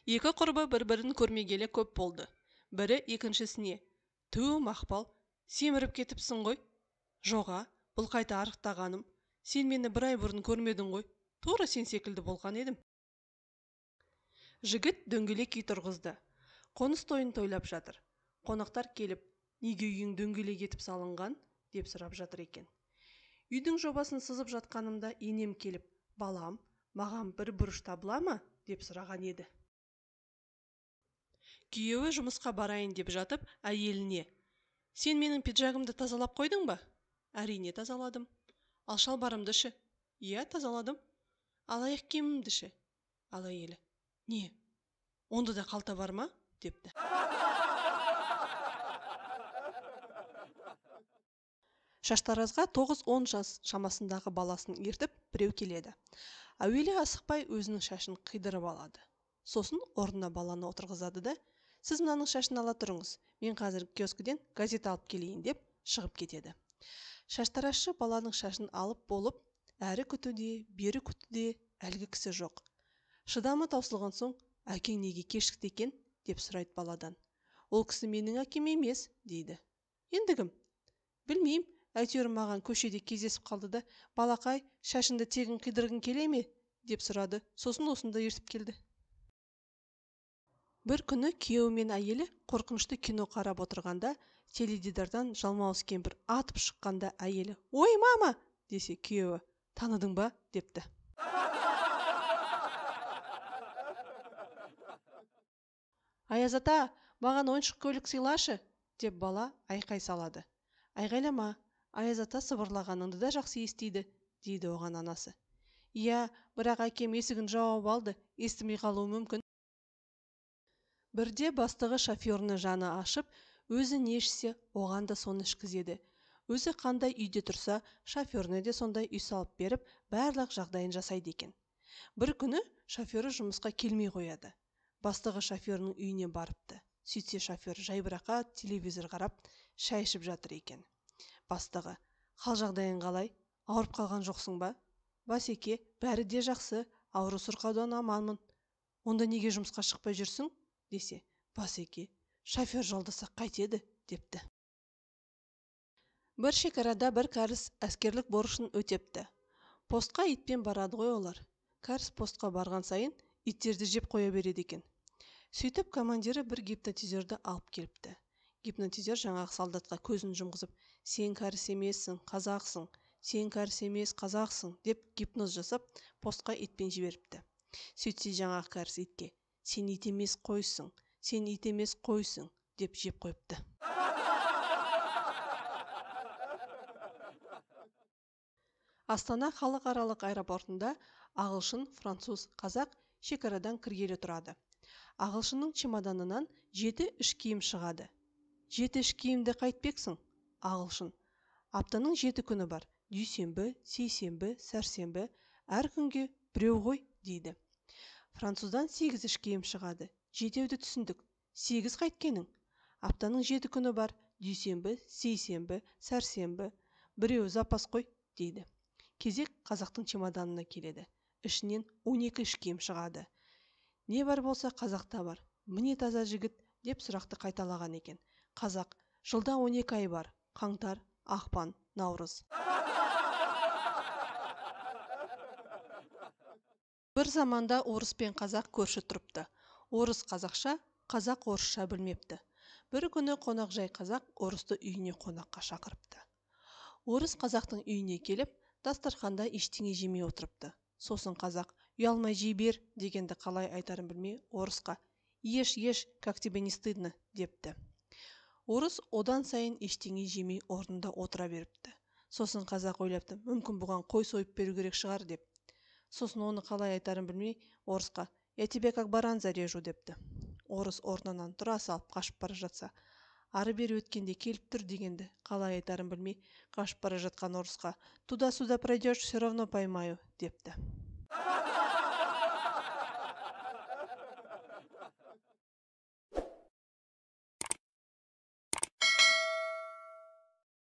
Екі құрбы бір-бірін көрмегелі көп болды. Бірі екіншісіне: «Ту, Мақпал, семіріп кетіпсің ғой». «Жоға, бұл қайта арықтағаным. Сен мені бір ай бұрын көрмедің ғой. Тура сен секілді болған едім». Жігіт дөңгелек үй тұрғызды. Қоныс тойын тойлап жатыр. Қонақтар келіп: «Неге үйің дөңгелек етіп салынған?» деп сұрап жатыр екен. Үйдің жобасын сызып жатқанымда енем келіп: «Балам, маған бір бұрыш табыла ма?» деп сұраған еді. Күйеуі жұмысқа барайын деп жатып, әйеліне: «Сен менің пиджагымды тазалап қойдың ба?» «Әрине тазаладым». «Ал шалбарымды ше?» «Иә, тазаладым». «Ал аяқ киімімді ше?» Ал әйелі: «Не, онда да қалта бар ма?» депті. Шаштаразға 9-10 жас шамасындағы баласын ертіп біреу келеді. Әуелі асықпай өзінің шашын қидырып алады. Сосын орнына баланы отырғызады да: «Сіз мынаның шашын ала тұрыңыз, мен қазір киоскіден газет алып келейін» деп шығып кетеді. Шаштаразшы баланың шашын алып болып, әрі күтуде, бері күтуде, әлгі кісі жоқ. Шыдамы таусылған соң: «Әкең неге кешікті екен?» деп сұрайды баладан. «Ол кісі менің әкем емес» дейді. «Енді кім?» «Білмеймін, әйтеуір маған көшеде кездесіп қалды да: «Балақай, шашыңды тегін қидырғың келе ме?» деп сұрады. Сосын осында ертіп келді». Бір күні күйеуі мен әйелі қорқынышты кино қарап отырғанда, теледидардан жалмауыз кемпір атып шыққанда әйелі: «Ой, мама!» десе, күйеуі: «Таныдың ба?» депті. «Аяз ата, маған ойыншық көлік сыйлашы!» деп бала айқай салады. «Айғайлама, Аяз ата сыбырлағаныңды да жақсы естиді» дейді оған анасы. «Иә, бірақ әкем есігін жауып алды, естімей қалуы мүмкін». Бірде бастығы шоферіні жаны ашып, өзі не ішсе, оған да соны ішкізеді. Өзі қандай үйде тұрса, шоферіне де сондай үй салып беріп, барлық жағдайын жасайды екен. Бір күні шофері жұмысқа келмей қояды. Бастығы шоферінің үйіне барыпты. Сөйтсе, шофер жайбарақат телевизор қарап, шай ішіп жатыр екен. Бастығы: «Қал жағдайың қалай? Ауырып қалған жоқсың ба?» «Басеке, бәрі де жақсы, ауру сырқаудан аманмын». «Онда неге жұмысқа шықпай жүрсің?» десе, «Басеке, шофер жалдаса қайтеді» депті. Бір шекарада бір кәріс әскерлік борышын өтепті. Постқа итпен барады ғой олар. Кәріс постқа барған сайын иттерді жеп қоя береді екен. Сөйтіп командирі бір гипнотизерді алып келіпті. Гипнотизер жаңағы солдатқа көзін жұмғызып: «Сен кәріс емессің, қазақсың, сен кәріс емес, қазақсың» деп гипноз жасап, постқа итпен жіберіпті. Сөйтсе жаңағы кәріс итке: «Сен ит емес қойсың, сен ит емес қойсың» деп жеп қойыпты. Астана халықаралық аэропортында ағылшын, француз, қазақ шекарадан кіргелі тұрады. Ағылшынның чемоданынан 7 іш киім шығады. 7 іш киімді қайтпексің? Ағылшын: «Аптаның 7 күні бар. Дүйсенбі, сейсенбі, сәрсенбі. Әр күнге біреу ғой» дейді. Француздан 8 іш киім шығады. 7-ді түсіндік. 8 қайткенің? Аптаның 7 күні бар. Дүйсенбі, сейсенбі, сәрсенбі. Біреу запас қой дейді. Кезек қазақтың чемоданына келеді. Ішінен 12 іш киім шығады. «Не бар болса қазақта бар. Міне таза жігіт» деп сұрақты қайталаған екен. Қазақ: «Жылда 12 ай бар. Қаңтар, ақпан, наурыз». Бір заманда орыс пен қазақ көрші тұрыпты. Орыс қазақша, қазақ орысша білмепті. Бір күні қонақжай қазақ орысты үйіне қонаққа шақырыпты. Орыс қазақтың үйіне келіп, дастарханда ештеңе жемей отырыпты. Сосын қазақ: «Ұялмай жей бер» дегенді қалай айтарын білмей, орысқа: «Еш, как тебе не стыдно» депті. Орыс одан сайын ештеңе жемей орнында отыра беріпті. Сосын қазақ ойлапты: «Мүмкін бұған қой сойып беру керек шығар» деп. Сосын оны қалай айтарын білмей, орысқа: «Я тебя как баран зарежу» депті. Орыс орнынан тұра салып қашып бара жатса, ары бері өткенде келіп тұр дегенді қалай айтарын білмей, қашып бара жатқан орысқа: «Туда-сюда пройдешь, все равно поймаю» депті.